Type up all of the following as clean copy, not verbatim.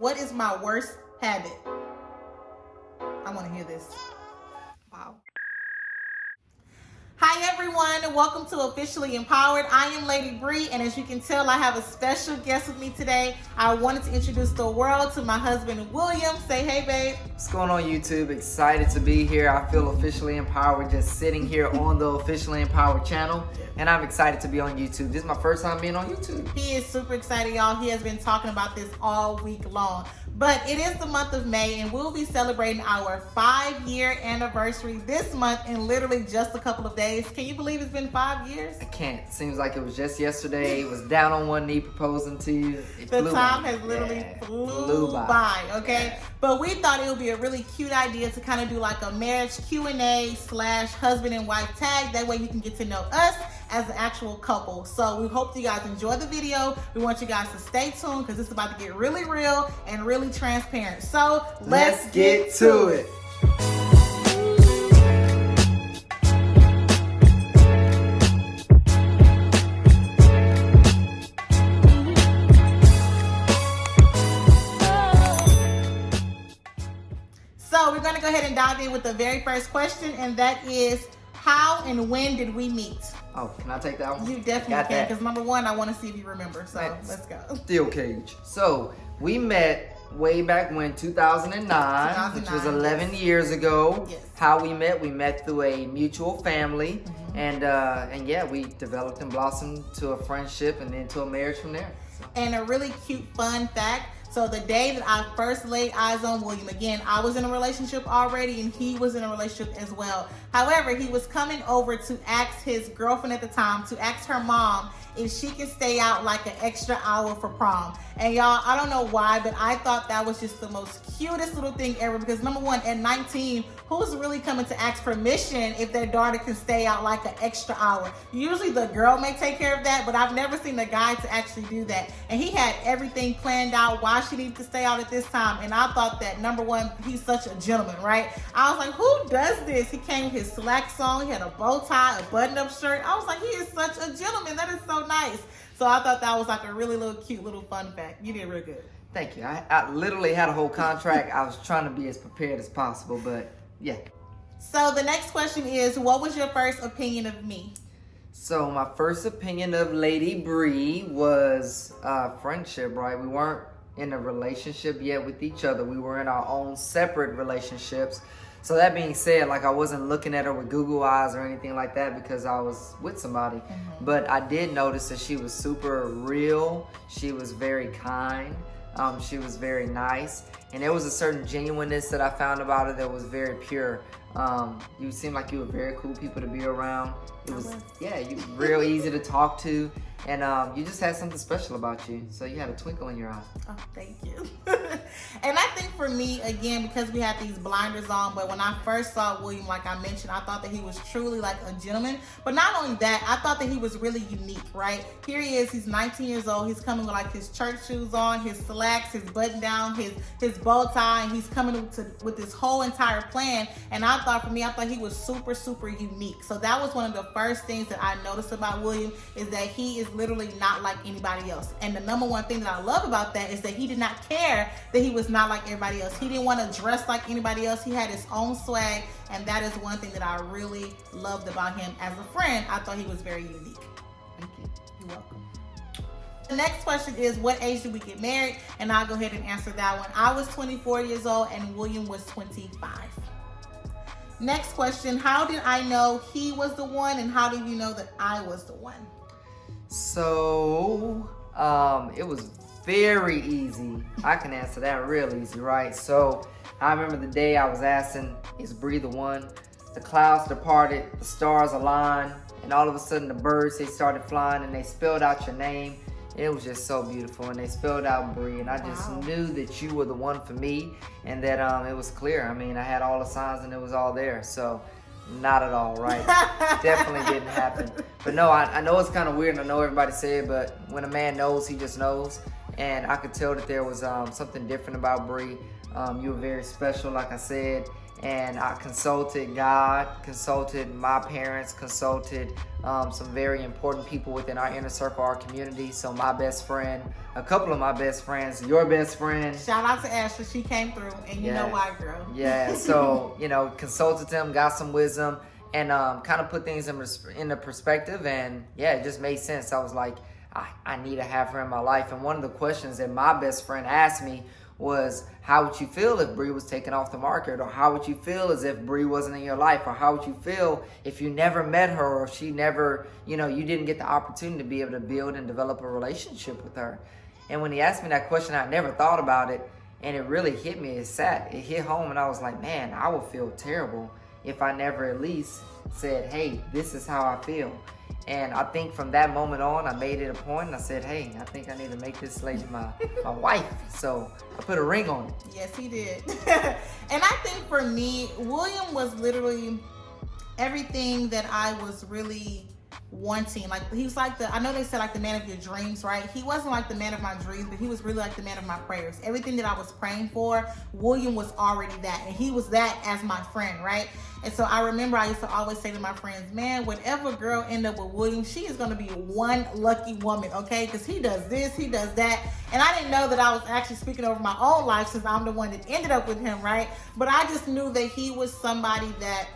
What is my worst habit? I want to hear this. Wow. Hi everyone, welcome to Officially Empowered. I am Lady Bree, and as you can tell, I have a special guest with me today. I wanted to introduce the world to my husband, William. Say hey, babe. What's going on, YouTube? Excited to be here. I feel officially empowered just sitting here on the Officially Empowered channel, and I'm excited to be on YouTube. This is my first time being on YouTube. He is super excited, y'all. He has been talking about this all week long. But it is the month of May, and we'll be celebrating our 5-year anniversary this month in literally just a couple of days. Can you believe it's been 5 years? I can't. Seems like it was just yesterday. It was down on one knee proposing to you. The time has literally flew by, okay? Yeah. But we thought it would be a really cute idea to kind of do like a marriage Q&A / husband and wife tag. That way you can get to know us as an actual couple. So we hope you guys enjoy the video. We want you guys to stay tuned because it's about to get really real and really transparent. So let's get to it. So we're going to go ahead and dive in with the very first question, and that is, how and when did we meet? Oh, can I take that one? You definitely can, because number one, I want to see if you remember. So let's go. Steel cage. So we met way back when, 2009, which was 11 years ago. Yes. How we met through a mutual family, and yeah, we developed and blossomed to a friendship and then to a marriage from there. So. And a really cute fun fact. So the day that I first laid eyes on William, again, I was in a relationship already and he was in a relationship as well. However, he was coming over to ask his girlfriend at the time, to ask her mom if she could stay out like an extra hour for prom. And y'all, I don't know why, but I thought that was just the most cutest little thing ever, because number one, at 19, who's really coming to ask permission if their daughter can stay out like an extra hour? Usually the girl may take care of that, but I've never seen a guy to actually do that. And he had everything planned out, why she needed to stay out at this time. And I thought that, number one, he's such a gentleman, right? I was like, who does this? He came with his slacks on, he had a bow tie, a button-up shirt. I was like, he is such a gentleman. That is so nice. So I thought that was like a really little cute little fun fact. You did real good. Thank you. I literally had a whole contract. I was trying to be as prepared as possible, but yeah. So the next question is, what was your first opinion of me? So my first opinion of Lady Bree was friendship, right? We weren't in a relationship yet with each other. We were in our own separate relationships. So that being said, like, I wasn't looking at her with Google eyes or anything like that because I was with somebody. But I did notice that she was super real. She was very kind. She was very nice. And there was a certain genuineness that I found about her that was very pure. You seemed like you were very cool people to be around. It was, yeah, you were real easy to talk to. And you just had something special about you. So you had a twinkle in your eye. Oh, thank you. And I think for me, again, because we had these blinders on, but when I first saw William, like I mentioned, I thought that he was truly like a gentleman. But not only that, I thought that he was really unique, right? Here he is, he's 19 years old. He's coming with like his church shoes on, his slacks, his button down, his bow tie, and he's coming with this whole entire plan. And I thought for me, I thought he was super, super unique. So that was one of the first things that I noticed about William, is that he is literally not like anybody else. And the number one thing that I love about that is that he did not care that he was not like everybody else. He didn't want to dress like anybody else. He had his own swag, and that is one thing that I really loved about him as a friend. I thought he was very unique. Thank you. You're welcome. The next question is, what age did we get married? And I'll go ahead and answer that one. I was 24 years old and William was 25. Next question, how did I know he was the one, and how did you know that I was the one? So, it was very easy. I can answer that real easy, right? So, I remember the day I was asking, is Bree the one? The clouds departed, the stars aligned, and all of a sudden the birds, they started flying, and they spelled out your name. It was just so beautiful, and they spelled out Bree, and I just knew that you were the one for me, and that it was clear. I mean, I had all the signs, and it was all there. So, not at all, right? Definitely didn't happen. But no, I know it's kind of weird, and I know everybody say it, but when a man knows, he just knows. and I could tell that there was something different about Bree. You were very special, like I said, and I consulted God, consulted my parents, consulted some very important people within our inner circle, our community. So my best friend, a couple of my best friends, your best friend. Shout out to Ashley, she came through, and you know why, girl. Yeah, so, consulted them, got some wisdom, and kind of put things into perspective, and yeah, it just made sense. I was like, I need to have her in my life. And one of the questions that my best friend asked me was, how would you feel if Bree was taken off the market? Or how would you feel as if Bree wasn't in your life? Or how would you feel if you never met her, or she never, you didn't get the opportunity to be able to build and develop a relationship with her? And when he asked me that question, I never thought about it, and it really hit me. It hit home, and I was like, man, I would feel terrible if I never at least said, hey, this is how I feel. And I think from that moment on, I made it a point, and I said, hey, I think I need to make this lady my wife. So I put a ring on it. Yes, he did. And I think for me, William was literally everything that I was really wanting. Like, he was like I know they said like the man of your dreams, right? He wasn't like the man of my dreams, but he was really like the man of my prayers. Everything that I was praying for, William was already that, and he was that as my friend, right? And so I remember I used to always say to my friends, man, whatever girl end up with William, she is going to be one lucky woman, okay? Because he does this, he does that. And I didn't know that I was actually speaking over my own life, since I'm the one that ended up with him, right? But I just knew that he was somebody that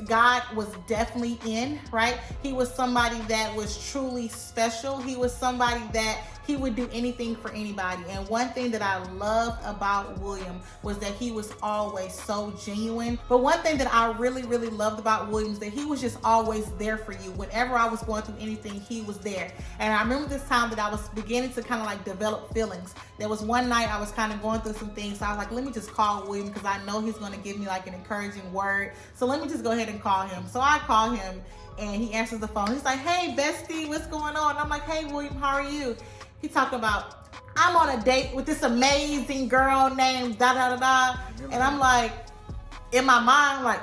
God was definitely in, right? He was somebody that was truly special. He was somebody that he would do anything for anybody. And one thing that I loved about William was that he was always so genuine. But one thing that I really, really loved about William is that he was just always there for you. Whenever I was going through anything, he was there. And I remember this time that I was beginning to kind of like develop feelings. There was one night I was kind of going through some things. So I was like, let me just call William, because I know he's going to give me like an encouraging word. So let me just go ahead and call him. So I call him, and he answers the phone. He's like, hey, bestie, what's going on? I'm like, hey, William, how are you? He talked about, I'm on a date with this amazing girl named da-da-da-da. And I'm like, in my mind, like,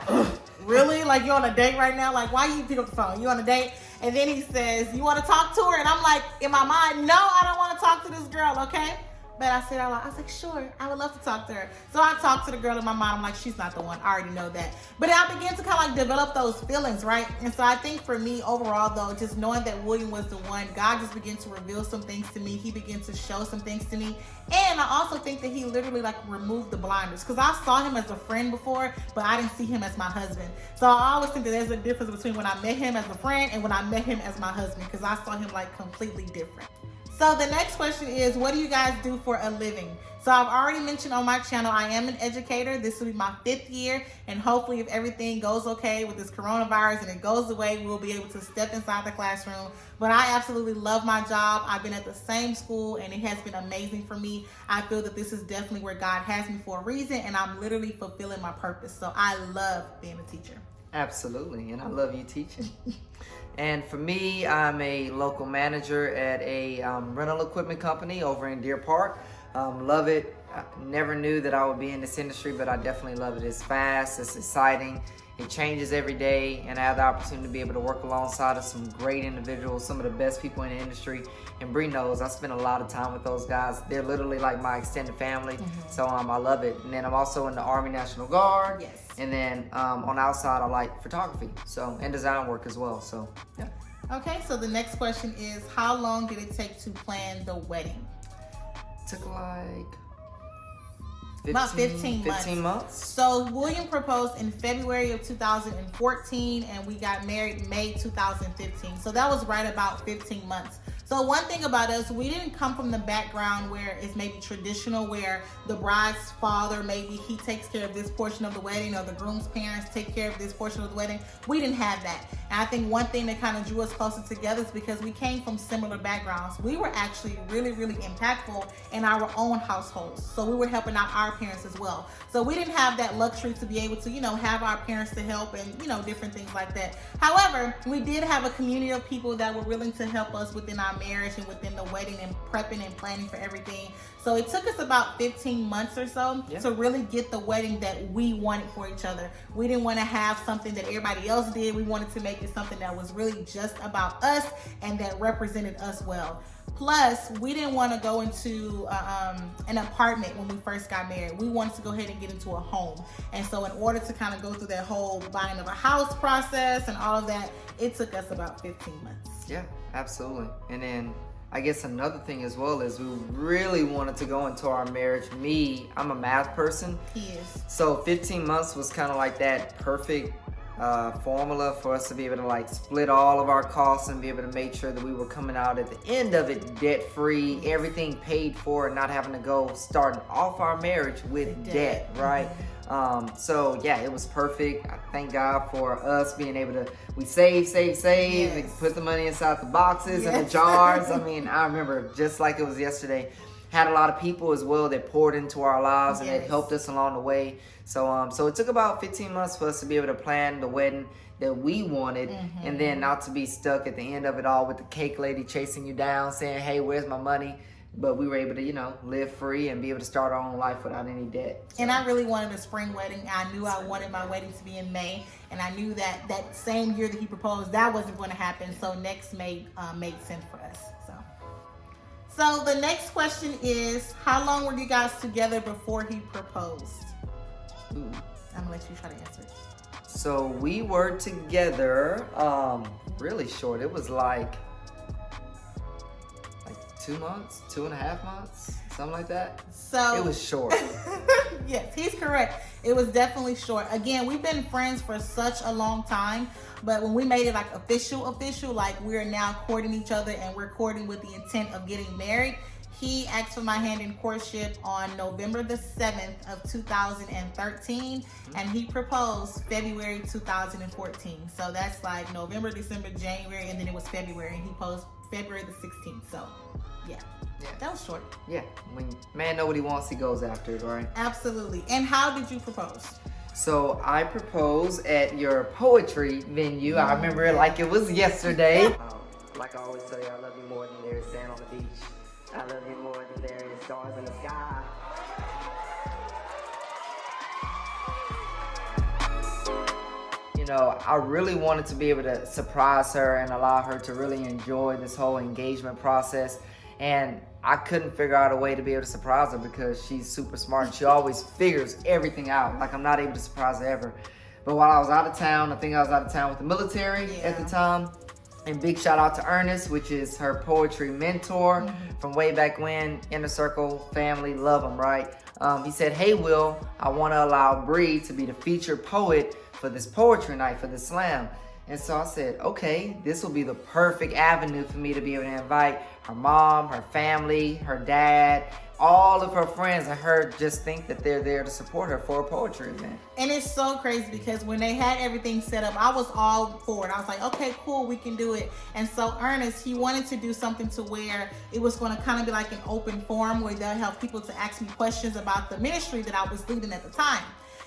really? Like, you're on a date right now? Like, why you pick up the phone? You on a date? And then he says, you want to talk to her? And I'm like, in my mind, no, I don't want to talk to this girl, okay? But I said out loud, I was like, sure, I would love to talk to her. So I talked to the girl in my mind. I'm like, she's not the one. I already know that. But I began to kind of like develop those feelings, right? And so I think for me overall, though, just knowing that William was the one, God just began to reveal some things to me. He began to show some things to me. And I also think that he literally like removed the blinders, because I saw him as a friend before, but I didn't see him as my husband. So I always think that there's a difference between when I met him as a friend and when I met him as my husband, because I saw him like completely different. So the next question is, what do you guys do for a living? So I've already mentioned on my channel, I am an educator. This will be my 5th year, and hopefully if everything goes okay with this coronavirus and it goes away, we will be able to step inside the classroom. But I absolutely love my job. I've been at the same school, and it has been amazing for me. I feel that this is definitely where God has me for a reason, and I'm literally fulfilling my purpose. So I love being a teacher. Absolutely, and I love you teaching. And for me, I'm a local manager at a rental equipment company over in Deer Park. Love it. I never knew that I would be in this industry, but I definitely love it. It's fast, it's exciting, it changes every day, and I have the opportunity to be able to work alongside of some great individuals, some of the best people in the industry. And Bree knows I spend a lot of time with those guys. They're literally like my extended family. So I love it. And then I'm also in the Army National Guard. Yes. And then on the outside, I like photography, and design work as well. So yeah. Okay, so the next question is, how long did it take to plan the wedding? Took like about 15 months. So William proposed in February of 2014, and we got married May 2015. So that was right about 15 months. So one thing about us, we didn't come from the background where it's maybe traditional, where the bride's father, maybe he takes care of this portion of the wedding, or the groom's parents take care of this portion of the wedding. We didn't have that. And I think one thing that kind of drew us closer together is because we came from similar backgrounds. We were actually really, really impactful in our own households. So we were helping out our parents as well. So we didn't have that luxury to be able to, have our parents to help and, different things like that. However, we did have a community of people that were willing to help us within our marriage and within the wedding and prepping and planning for everything. So it took us about 15 months or so to really get the wedding that we wanted for each other. We didn't want to have something that everybody else did. We wanted to make it something that was really just about us and that represented us well. Plus, we didn't want to go into an apartment when we first got married. We wanted to go ahead and get into a home. And so in order to kind of go through that whole buying of a house process and all of that, it took us about 15 months. Yeah, absolutely. And then I guess another thing as well is we really wanted to go into our marriage. I'm a math person. He is. So 15 months was kind of like that perfect formula for us to be able to like split all of our costs and be able to make sure that we were coming out at the end of it debt free, everything paid for, and not having to go starting off our marriage with debt, right? So yeah, it was perfect. I thank God for us being able to, we save, and put the money inside the boxes and the jars. I mean, I remember just like it was yesterday, had a lot of people as well that poured into our lives and it helped us along the way. So so it took about 15 months for us to be able to plan the wedding that we wanted, and then not to be stuck at the end of it all with the cake lady chasing you down saying, hey, where's my money? But we were able to, you know, live free and be able to start our own life without any debt. So. And I really wanted a spring wedding. I knew I wanted my wedding to be in May, and I knew that that same year that he proposed, that wasn't going to happen. So next May made sense for us. So the next question is, how long were you guys together before he proposed? Ooh. I'm gonna let you try to answer it. So we were together really short. It was like 2 months, 2.5 months, something like that. So it was short. Yes, he's correct. It was definitely short. Again, we've been friends for such a long time, but when we made it like official, like we're now courting each other and we're courting with the intent of getting married, he asked for my hand in courtship on November the 7th of 2013, and he proposed February 2014. So that's like November, December, January, and then it was February, and he proposed February the 16th. So yeah, that was short. Yeah, when man know what he wants, he goes after it, right? Absolutely. And how did you propose? So I proposed at your poetry venue. I remember it like it was yesterday. Like I always tell you, I love you more than there is sand on the beach. I love you more than there is stars in the sky. You know, I really wanted to be able to surprise her and allow her to really enjoy this whole engagement process. And I couldn't figure out a way to be able to surprise her because she's super smart. She always figures everything out. Like, I'm not able to surprise her ever. But while I was out of town, I think I was out of town with the military at the time. And big shout out to Ernest, which is her poetry mentor from way back when. Inner Circle family, love him, right? He said, hey, Will, I want to allow Bree to be the featured poet for this poetry night, for this slam. And so I said, okay, this will be the perfect avenue for me to be able to invite her mom, her family, her dad, all of her friends, and her just think that they're there to support her for a poetry event. And it's so crazy because when they had everything set up, I was all for it. I was like, okay, cool, we can do it. And so Ernest, he wanted to do something to where it was going to kind of be like an open forum where they'll help people to ask me questions about the ministry that I was leading at the time.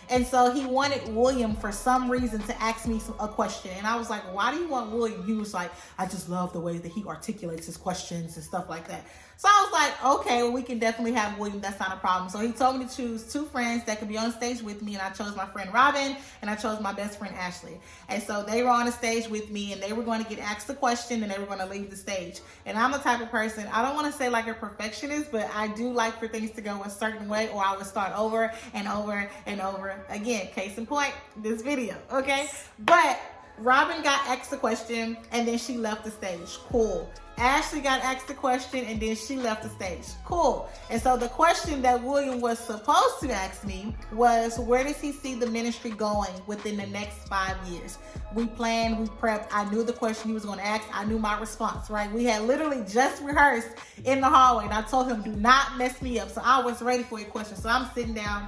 And so he wanted William for some reason to ask me a question. And I was like, why do you want William? He was like, I just love the way that he articulates his questions and stuff like that. So I was like, okay, well, we can definitely have William. That's not a problem. So he told me to choose 2 friends that could be on stage with me. And I chose my friend Robin and I chose my best friend Ashley. And so they were on the stage with me and they were going to get asked the question and they were going to leave the stage. And I'm the type of person, I don't want to say like a perfectionist, but I do like for things to go a certain way, or I would start over and over and over again. Case in point, this video, okay? But Robin got asked the question and then she left the stage. Cool. Ashley got asked the question and then she left the stage. Cool. And so the question that William was supposed to ask me was, where does he see the ministry going within the next 5 years? We planned, we prepped. I knew the question he was going to ask. I knew my response, right? We had literally just rehearsed in the hallway and I told him, do not mess me up. So I was ready for a question. So I'm sitting down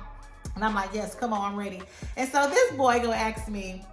and I'm like, yes, come on, I'm ready. And so this boy gonna ask me,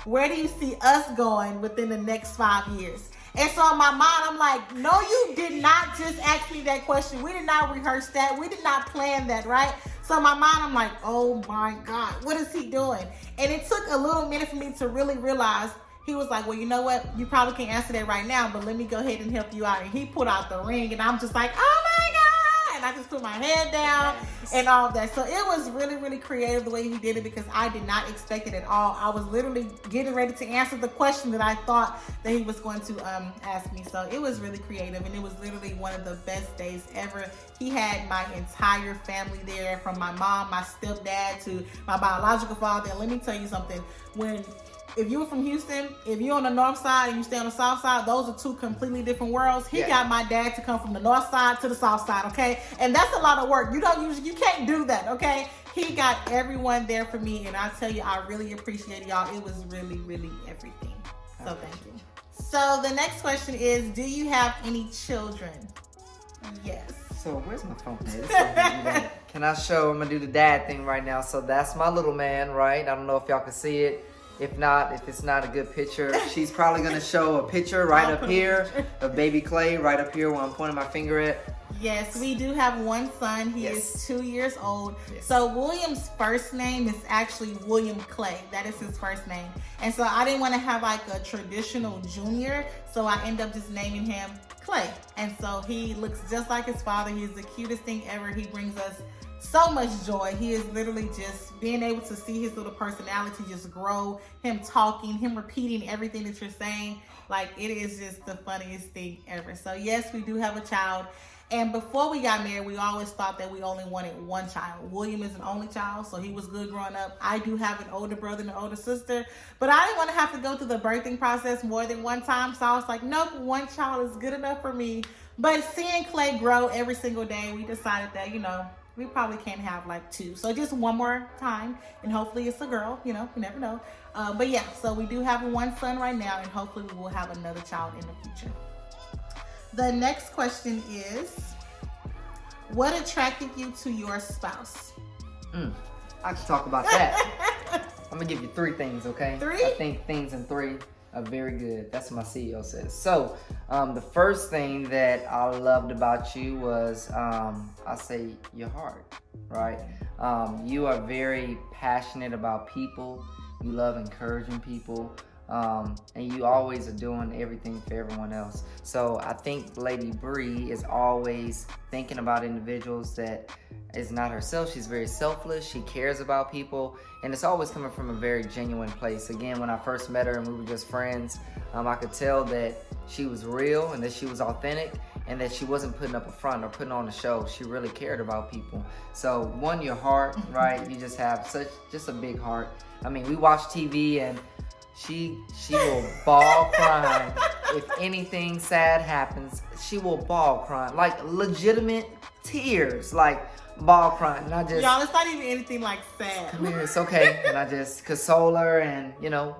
where do you see us going within the next 5 years? And so in my mind, I'm like, no, you did not just ask me that question. We did not rehearse that. We did not plan that, right? So in my mind, I'm like, oh my God, what is he doing? And it took a little minute for me to really realize. He was like, well, you know what? You probably can't answer that right now, but let me go ahead and help you out. And he pulled out the ring and I'm just like, oh my God. and I just put my head down and all of that. So it was really, really creative the way he did it because I did not expect it at all. I was literally getting ready to answer the question that I thought that he was going to ask me. So it was really creative, and it was literally one of the best days ever. He had my entire family there, from my mom, my stepdad, to my biological father. And let me tell you something, if you were from Houston, if you're on the north side and you stay on the south side, those are two completely different worlds. He got my dad to come from the north side to the south side, okay? And that's a lot of work. You can't do that, okay? He got everyone there for me, and I tell you, I really appreciate y'all. It was really, really everything. So thank you. So the next question is, do you have any children? Yes. So where's my phone at? Can I show? I'm gonna do the dad thing right now. So that's my little man, right? I don't know if y'all can see it. If not, if it's not a good picture, she's probably gonna show a picture right up here of baby Clay, right up here where I'm pointing my finger at. Yes, we do have one son. He is 2 years old. Yes. So William's first name is actually William Clay. That is his first name. And so I didn't want to have like a traditional junior, so I end up just naming him Clay. And so he looks just like his father. He's the cutest thing ever. He brings us so much joy. He is literally just being able to see his little personality just grow, him talking, him repeating everything that you're saying. Like, it is just the funniest thing ever. So yes, we do have a child. And before we got married, we always thought that we only wanted one child. William is an only child, so he was good growing up. I do have an older brother and an older sister, but I didn't want to have to go through the birthing process more than one time. So I was like, nope, one child is good enough for me. But seeing Clay grow every single day, we decided that, we probably can't have like two. So just one more time, and hopefully it's a girl, you never know. But yeah, so we do have one son right now, and hopefully we will have another child in the future. The next question is, what attracted you to your spouse? I can talk about that. I'm gonna give you 3 things, okay? 3? I think things in 3 are very good. That's what my CEO says. So, the first thing that I loved about you was, I say your heart, right? You are very passionate about people. You love encouraging people. And you always are doing everything for everyone else. So I think Lady Bree is always thinking about individuals that is not herself. She's very selfless. She cares about people, and it's always coming from a very genuine place. Again, when I first met her and we were just friends, I could tell that she was real and that she was authentic, and that she wasn't putting up a front or putting on a show. She really cared about people. So your heart, right? You just have just a big heart. I mean, we watch TV and she will bawl crying. If anything sad happens, she will bawl crying. Like legitimate tears, like bawl crying. And I just... Y'all, it's not even anything like sad. Come here, it's okay. And I just console her, and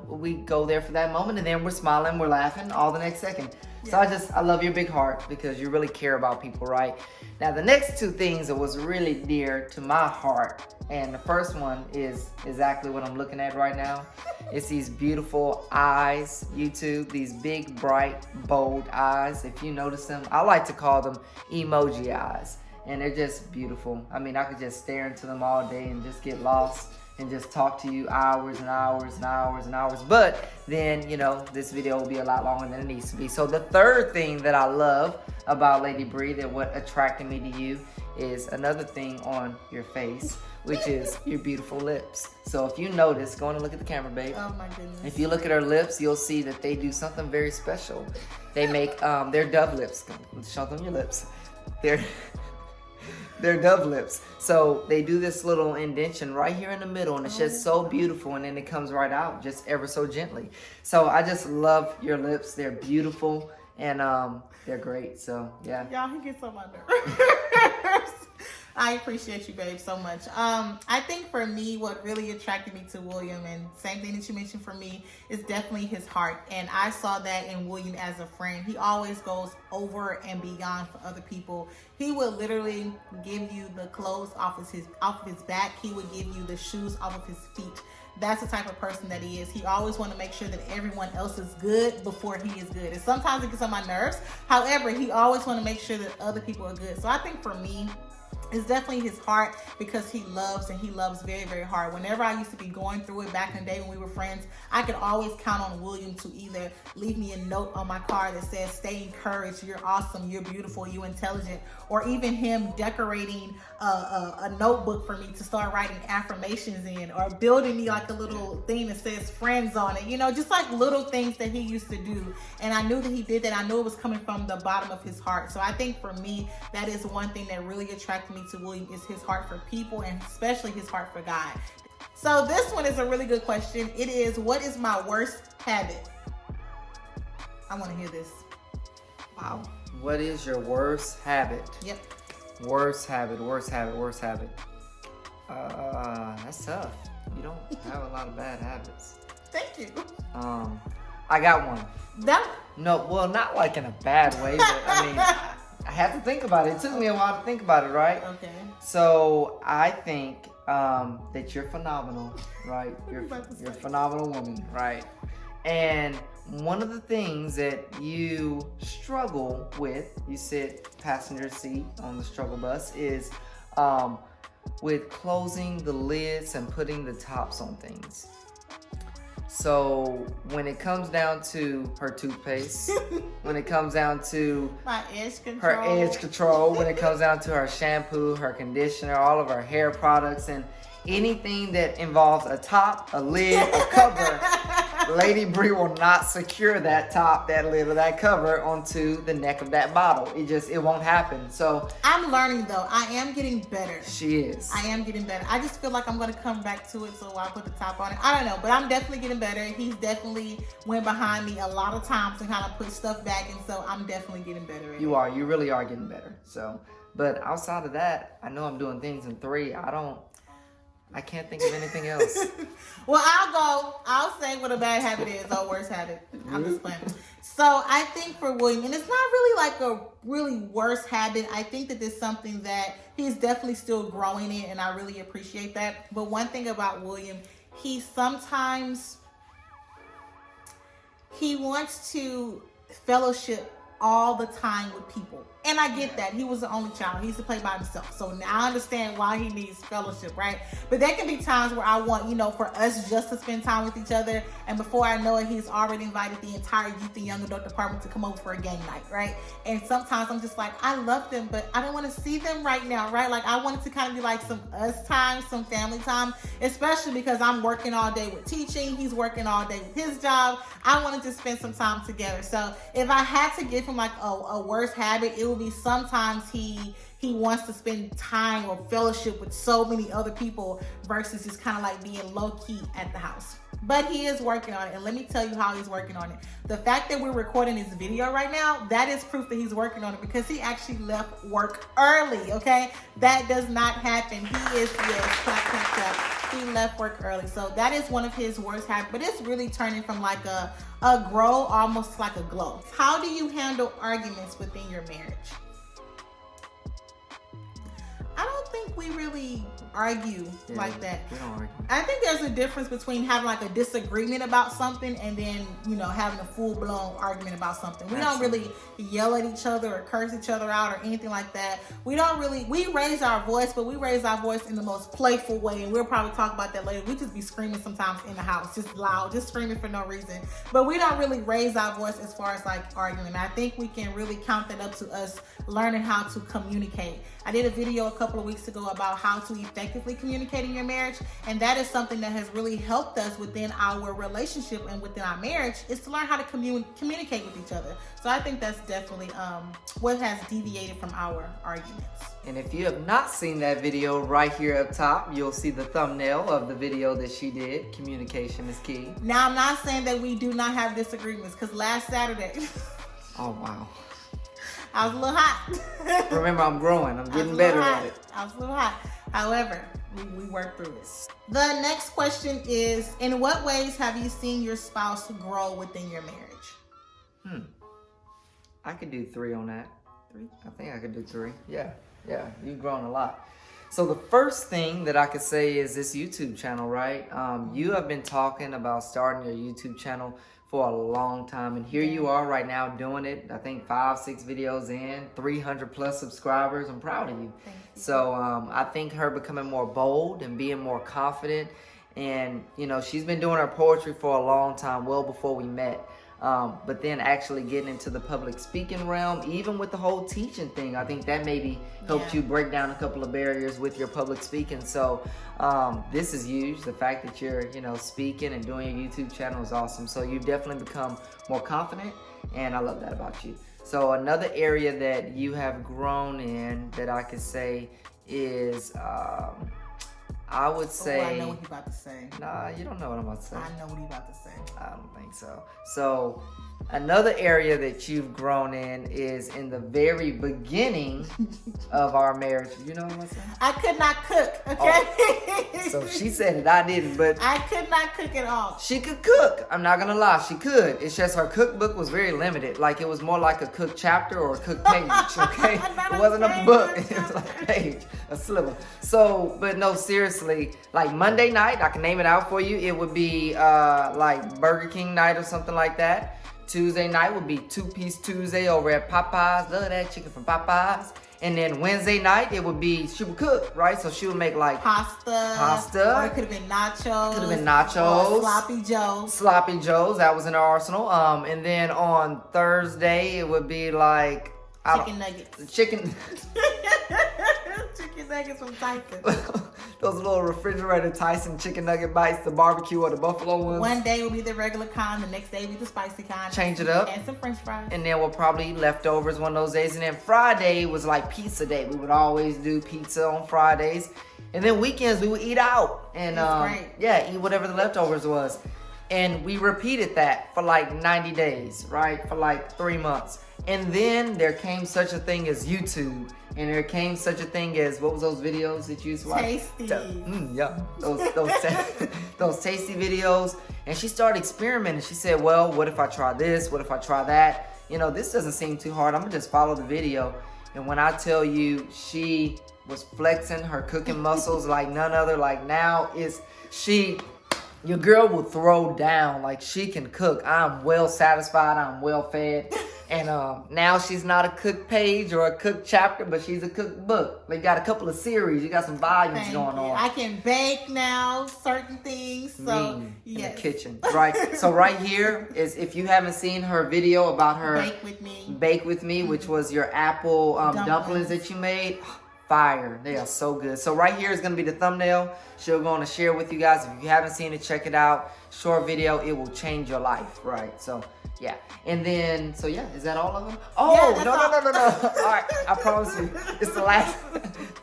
we go there for that moment, and then we're smiling, we're laughing all the next second. Yeah. So I love your big heart because you really care about people, right? Now the next 2 things that was really dear to my heart, and the first one is exactly what I'm looking at right now. It's these beautiful eyes, YouTube, these big, bright, bold eyes. If you notice them, I like to call them emoji eyes. And they're just beautiful. I mean, I could just stare into them all day and just get lost and just talk to you hours and hours and hours and hours. But then, this video will be a lot longer than it needs to be. So the third thing that I love about Lady Bree, that what attracted me to you, is another thing on your face, which is your beautiful lips. So if you notice, go on and look at the camera, babe. Oh my goodness. If you look at her lips, you'll see that they do something very special. They make, they're dove lips. Show them your lips. They're dove lips. So they do this little indentation right here in the middle, and it's just so beautiful, and then it comes right out just ever so gently. So I just love your lips. They're beautiful, and they're great. So yeah. Y'all, he gets on my nerves. I appreciate you, babe, so much. I think for me, what really attracted me to William, and same thing that you mentioned for me, is definitely his heart. And I saw that in William as a friend. He always goes over and beyond for other people. He would literally give you the clothes off of his back. He would give you the shoes off of his feet. That's the type of person that he is. He always wants to make sure that everyone else is good before he is good. And sometimes it gets on my nerves. However, he always wants to make sure that other people are good. So I think for me, It's definitely his heart, because he loves, and he loves very, very hard. Whenever I used to be going through it back in the day when we were friends, I could always count on William to either leave me a note on my car that says, stay encouraged, you're awesome, you're beautiful, you're intelligent, or even him decorating a notebook for me to start writing affirmations in, or building me like a little thing that says friends on it, you know, just like little things that he used to do. And I knew that he did that. I knew it was coming from the bottom of his heart. So I think for me, that is one thing that really attracted me to William, is his heart for people, and especially his heart for God. So this one is a really good question. It is, what is my worst habit? I want to hear this. Wow. What is your worst habit? Yep. Worst habit. That's tough. You don't have a lot of bad habits. Thank you. I got one. That. No, well, not like in a bad way, but I mean, I have to think about it. It took me a while to think about it, right? Okay. So I think that you're phenomenal, right? You're a phenomenal woman, right? And one of the things that you struggle with, you sit passenger seat on the struggle bus, is with closing the lids and putting the tops on things. So when it comes down to her toothpaste, when it comes down to my edge control, her edge control, when it comes down to her shampoo, her conditioner, all of her hair products, and anything that involves a top, a lid, a cover, Lady Bree will not secure that top, that lid, or that cover onto the neck of that bottle. It won't happen. So I'm learning though. I am getting better. She is. I am getting better. I just feel like I'm going to come back to it, so I put the top on it. I don't know, but I'm definitely getting better. He's definitely went behind me a lot of times and kind of put stuff back, and so I'm definitely getting better at it. You really are getting better. So, but outside of that, I know I'm doing things in 3. I can't think of anything else. Well, I'll say what a bad habit is, or worst habit. I'm just playing. So I think for William, and it's not really like a really worst habit. I think that there's something that he's definitely still growing in, and I really appreciate that. But one thing about William, he wants to fellowship all the time with people. And I get that. He was the only child. He used to play by himself. So now I understand why he needs fellowship, right? But there can be times where I want, for us just to spend time with each other. And before I know it, he's already invited the entire youth and young adult department to come over for a game night, right? And sometimes I'm just like, I love them, but I don't want to see them right now, right? Like I want it to kind of be like some us time, some family time, especially because I'm working all day with teaching. He's working all day with his job. I wanted to spend some time together. So if I had to give him like a worst habit, it would be sometimes he wants to spend time or fellowship with so many other people versus just kind of like being low-key at the house. But he is working on it, and let me tell you how he's working on it. The fact that we're recording this video right now, that is proof that he's working on it, because he actually left work early, okay? That does not happen. He is, yes, clap, clap, clap. He left work early. So that is one of his worst habits, but it's really turning from like a grow almost like a glow. How do you handle arguments within your marriage? I don't think we really argue like that. We don't argue. I think there's a difference between having like a disagreement about something and then, having a full-blown argument about something. We don't really yell at each other or curse each other out or anything like that. We raise our voice, but we raise our voice in the most playful way, and we'll probably talk about that later. We just be screaming sometimes in the house, just loud, just screaming for no reason. But we don't really raise our voice as far as like arguing. I think we can really count that up to us learning how to communicate. I did a video a couple of weeks ago about how to effectively communicate in your marriage, and that is something that has really helped us within our relationship and within our marriage, is to learn how to communicate with each other. So I think that's definitely what has deviated from our arguments. And if you have not seen that video, right here up top, you'll see the thumbnail of the video that she did. Communication is key. Now, I'm not saying that we do not have disagreements, because last Saturday, oh wow, I was a little hot. Remember, I'm growing. I'm getting better at it. I was a little hot. However, we worked through this. The next question is, in what ways have you seen your spouse grow within your marriage? I could do 3 on that. 3? I think I could do 3. Yeah, you've grown a lot. So the first thing that I could say is this YouTube channel, right? You have been talking about starting your YouTube channel for a long time, and here you are right now doing it. I think 5-6 videos in, 300 plus subscribers. I'm proud of you. Thank you. So I think her becoming more bold and being more confident, and you know, she's been doing her poetry for a long time, well before we met. But then actually getting into the public speaking realm, even with the whole teaching thing, I think that maybe helped you break down a couple of barriers with your public speaking. So this is huge. The fact that you're, you know, speaking and doing your YouTube channel is awesome. So you've definitely become more confident, and I love that about you. So another area that you have grown in that I could say is, I would say... Oh, I know what you're about to say. Nah, you don't know what I'm about to say. I know what you're about to say. I don't think so. So another area that you've grown in is in the very beginning of our marriage. You know what I'm saying? I could not cook, okay? So she said it, I didn't, but I could not cook at all. she could cook. I'm not gonna lie, she could. It's just her cookbook was very limited. Like, it was more like a cook chapter or a cook page, okay? It wasn't a book. It was like a page, a sliver. So, but no, seriously, like Monday night, I can name it out for you. It would be like Burger King night or something like that. Tuesday night would be 2-piece Tuesday over at Popeyes. Love that chicken from Popeyes. And then Wednesday night, it would be, she would cook, right? So she would make like pasta. Or it could have been nachos. Could have been nachos. Or sloppy joes. Sloppy joes, that was in her arsenal. And then on Thursday, it would be like Chicken nuggets. Chicken nuggets from Tyson. Those little refrigerator Tyson chicken nugget bites, the barbecue or the buffalo ones. One day will be the regular kind, the next day will be the spicy kind. Change it up. And some french fries. And then we'll probably eat leftovers one of those days. And then Friday was like pizza day. We would always do pizza on Fridays. And then weekends we would eat out. And yeah, eat whatever the leftovers was. And we repeated that for like 90 days, right? For like 3 months. And then there came such a thing as YouTube. And there came such a thing as, what was those videos that you used to watch? Tasty. Yeah, those tasty videos. And she started experimenting. She said, well, what if I try this? What if I try that? You know, this doesn't seem too hard. I'm gonna just follow the video. And when I tell you, she was flexing her cooking muscles like none other. Like, now is your girl will throw down. Like, she can cook. I'm well satisfied. I'm well fed. And now she's not a cook page or a cook chapter, but she's a cook book. They got a couple of series. You got some volumes going on. I can bake now, certain things. So, in the kitchen, right? So right here is, if you haven't seen her video about her Bake With Me, which was your apple dumplings that you made. Fire. They are so good. So right here is going to be the thumbnail. She'll go on to share with you guys. If you haven't seen it, check it out. Short video. It will change your life, right? So yeah. And then, so yeah, is that all of them? Oh, yeah, no. All right, I promise you. It's the last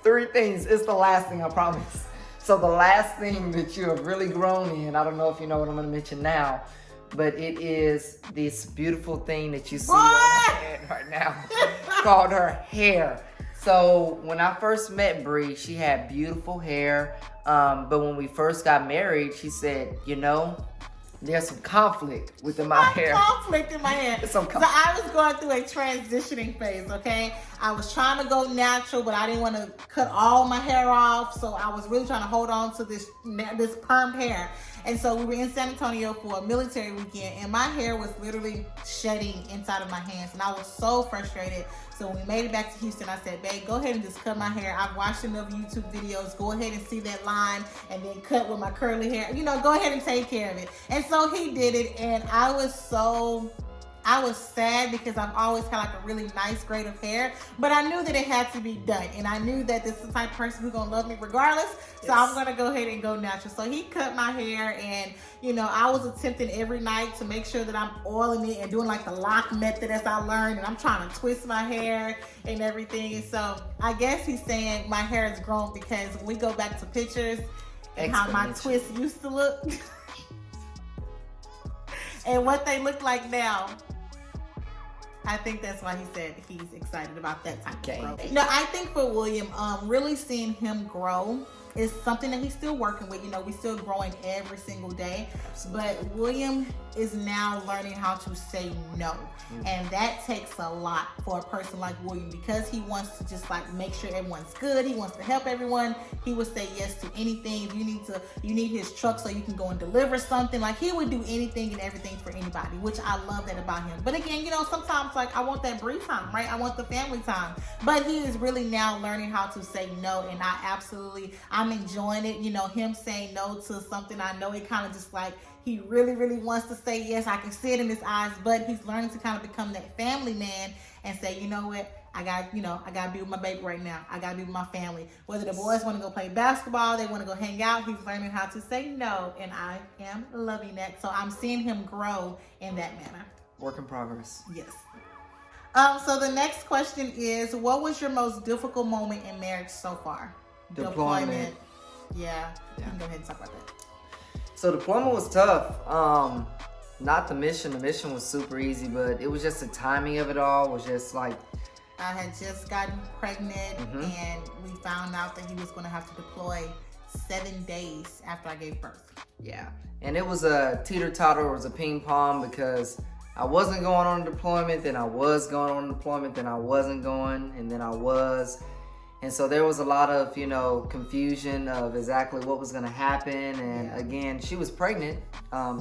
3 things. It's the last thing, I promise. So the last thing that you have really grown in, I don't know if you know what I'm going to mention now, but it is this beautiful thing that you see on her head right now called her hair. So when I first met Bree, she had beautiful hair. But when we first got married, she said, you know, there's some conflict within my hair. Conflict in my hair. So I was going through a transitioning phase, okay? I was trying to go natural, but I didn't want to cut all my hair off. So I was really trying to hold on to this permed hair. And so we were in San Antonio for a military weekend, and my hair was literally shedding inside of my hands. And I was so frustrated. So when we made it back to Houston, I said, babe, go ahead and just cut my hair. I've watched enough YouTube videos. Go ahead and see that line and then cut with my curly hair. You know, go ahead and take care of it. And so he did it, and I was sad because I've always had like a really nice grade of hair, but I knew that it had to be done. And I knew that this is the type of person who's gonna love me regardless. So I'm gonna go ahead and go natural. So he cut my hair, and you know, I was attempting every night to make sure that I'm oiling it and doing like the lock method as I learned. And I'm trying to twist my hair and everything. And so I guess he's saying my hair has grown because when we go back to pictures and how my twists used to look and what they look like now, I think that's why he said he's excited about that type of growth. No, I think for William, really seeing him grow is something that he's still working with. You know, we're still growing every single day. But William, is now learning how to say no. And that takes a lot for a person like William, because he wants to just like make sure everyone's good. He wants to help everyone. He would say yes to anything. If you need his truck so you can go and deliver something, like he would do anything and everything for anybody, which I love that about him. But again, sometimes like I want that brief time, right? I want the family time. But he is really now learning how to say no, and I'm enjoying it. Him saying no to something, I know it kind of just like he really, really wants to say yes. I can see it in his eyes, but he's learning to kind of become that family man and say, you know what? I got to be with my baby right now. I got to be with my family. Whether the boys want to go play basketball, they want to go hang out, he's learning how to say no, and I am loving that. So I'm seeing him grow in that manner. Work in progress. Yes. So the next question is, what was your most difficult moment in marriage so far? Deployment. Yeah. You can go ahead and talk about that. So deployment was tough. Not the mission. The mission was super easy, but it was just the timing of it all was just like. I had just gotten pregnant, and we found out that he was going to have to deploy 7 days after I gave birth. Yeah, and it was a teeter-totter. It was a ping pong because I wasn't going on deployment, then I was going on deployment, then I wasn't going, and then I was. And so there was a lot of, confusion of exactly what was going to happen. And again, she was pregnant.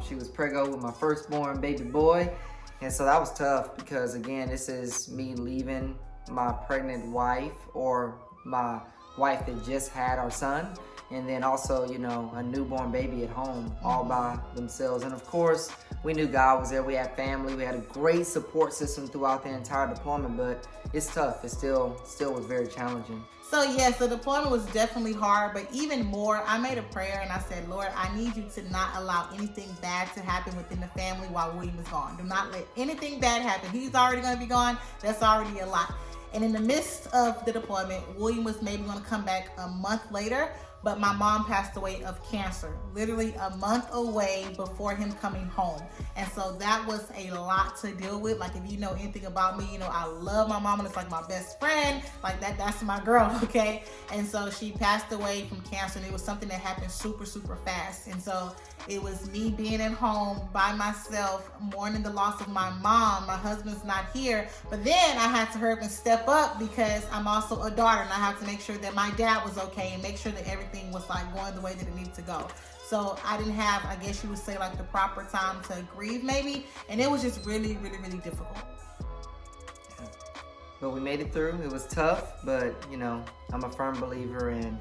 She was preggo with my firstborn baby boy. And so that was tough because, again, this is me leaving my pregnant wife or my wife that just had our son. And then also, a newborn baby at home all by themselves. And of course, we knew God was there. We had family. We had a great support system throughout the entire deployment, but it's tough. It still was very challenging. So yes, the deployment was definitely hard, but even more, I made a prayer and I said, Lord, I need you to not allow anything bad to happen within the family while William is gone. Do not let anything bad happen. He's already going to be gone. That's already a lot. And in the midst of the deployment, William was maybe going to come back a month later, but my mom passed away of cancer, literally a month away before him coming home. And so that was a lot to deal with. Like, if you know anything about me, I love my mom and it's like my best friend. Like that's my girl, okay? And so she passed away from cancer, and it was something that happened super, super fast. And so it was me being at home by myself, mourning the loss of my mom. My husband's not here. But then I had to hurry up and step up because I'm also a daughter, and I have to make sure that my dad was okay and make sure that everything was like going the way that it needed to go. So I didn't have, I guess you would say, like the proper time to grieve maybe. And it was just really, really, really difficult. But we made it through. It was tough, but I'm a firm believer in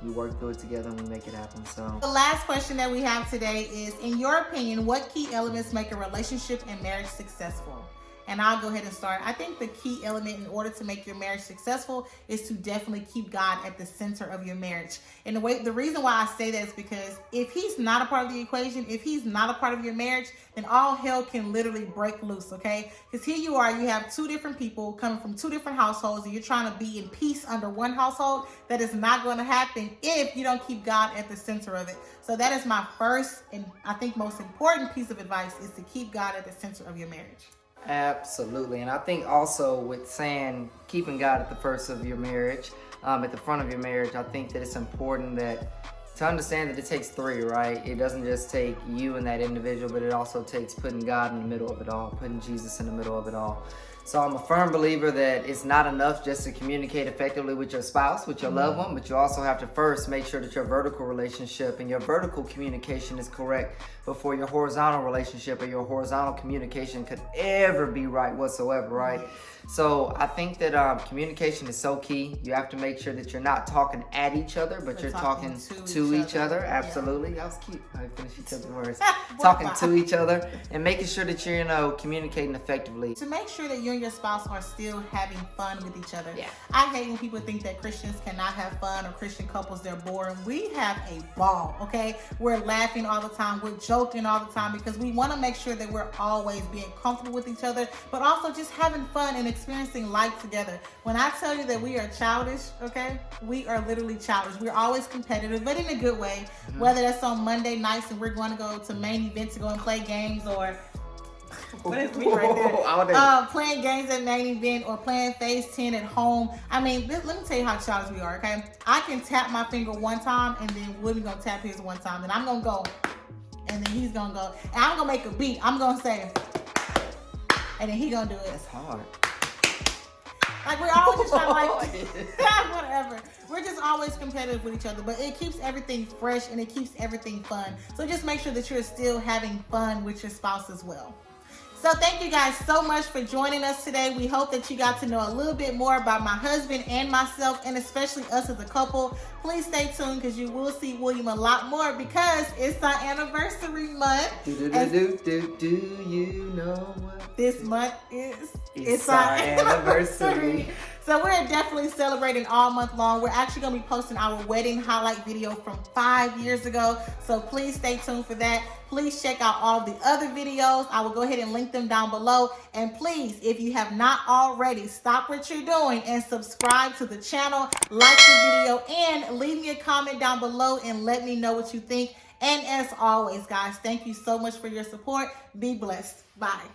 you work through it together and we make it happen. So the last question that we have today is, in your opinion, what key elements make a relationship and marriage successful? And I'll go ahead and start. I think the key element in order to make your marriage successful is to definitely keep God at the center of your marriage. And the reason why I say that is because if he's not a part of the equation, if he's not a part of your marriage, then all hell can literally break loose, okay? Because here you are, you have two different people coming from two different households, and you're trying to be in peace under one household. That is not going to happen if you don't keep God at the center of it. So that is my first and I think most important piece of advice, is to keep God at the center of your marriage. Absolutely. And I think also with saying keeping God at the first of your marriage, at the front of your marriage, I think that it's important to understand that it takes three, right? It doesn't just take you and that individual, but it also takes putting God in the middle of it all, putting Jesus in the middle of it all. So I'm a firm believer that it's not enough just to communicate effectively with your spouse, with your loved one, but you also have to first make sure that your vertical relationship and your vertical communication is correct before your horizontal relationship or your horizontal communication could ever be right whatsoever, right? So I think that communication is so key. You have to make sure that you're not talking at each other, but you're talking to each other. Absolutely. That was cute. I finished each other's words. Talking to each other and making sure that you're, communicating effectively. To make sure that you and your spouse are still having fun with each other. Yeah. I hate when people think that Christians cannot have fun, or Christian couples, they're boring. We have a ball, okay? We're laughing all the time. We're joking all the time because we want to make sure that we're always being comfortable with each other, but also just having fun and experiencing life together. When I tell you that we are childish, okay? We are literally childish. We're always competitive, but in a good way. Whether that's on Monday nights and we're going to go to main event to go and play games, or what is me right there? Playing games at main event or playing phase 10 at home. I mean, let me tell you how childish we are, okay? I can tap my finger one time and then William gonna tap his one time, and I'm gonna go. and then he's gonna go, and I'm gonna make a beat. I'm gonna say, and then he gonna do it. That's hard. Like we're always just trying to whatever. We're just always competitive with each other, but it keeps everything fresh and it keeps everything fun. So just make sure that you're still having fun with your spouse as well. So thank you guys so much for joining us today. We hope that you got to know a little bit more about my husband and myself, and especially us as a couple. Please stay tuned because you will see William a lot more because it's our anniversary month. Do you know what This month is? It's our anniversary. So we're definitely celebrating all month long. We're actually going to be posting our wedding highlight video from 5 years ago. So please stay tuned for that. Please check out all the other videos. I will go ahead and link them down below. And please, if you have not already, stop what you're doing and subscribe to the channel, like the video, and leave me a comment down below and let me know what you think. And as always, guys, thank you so much for your support. Be blessed. Bye.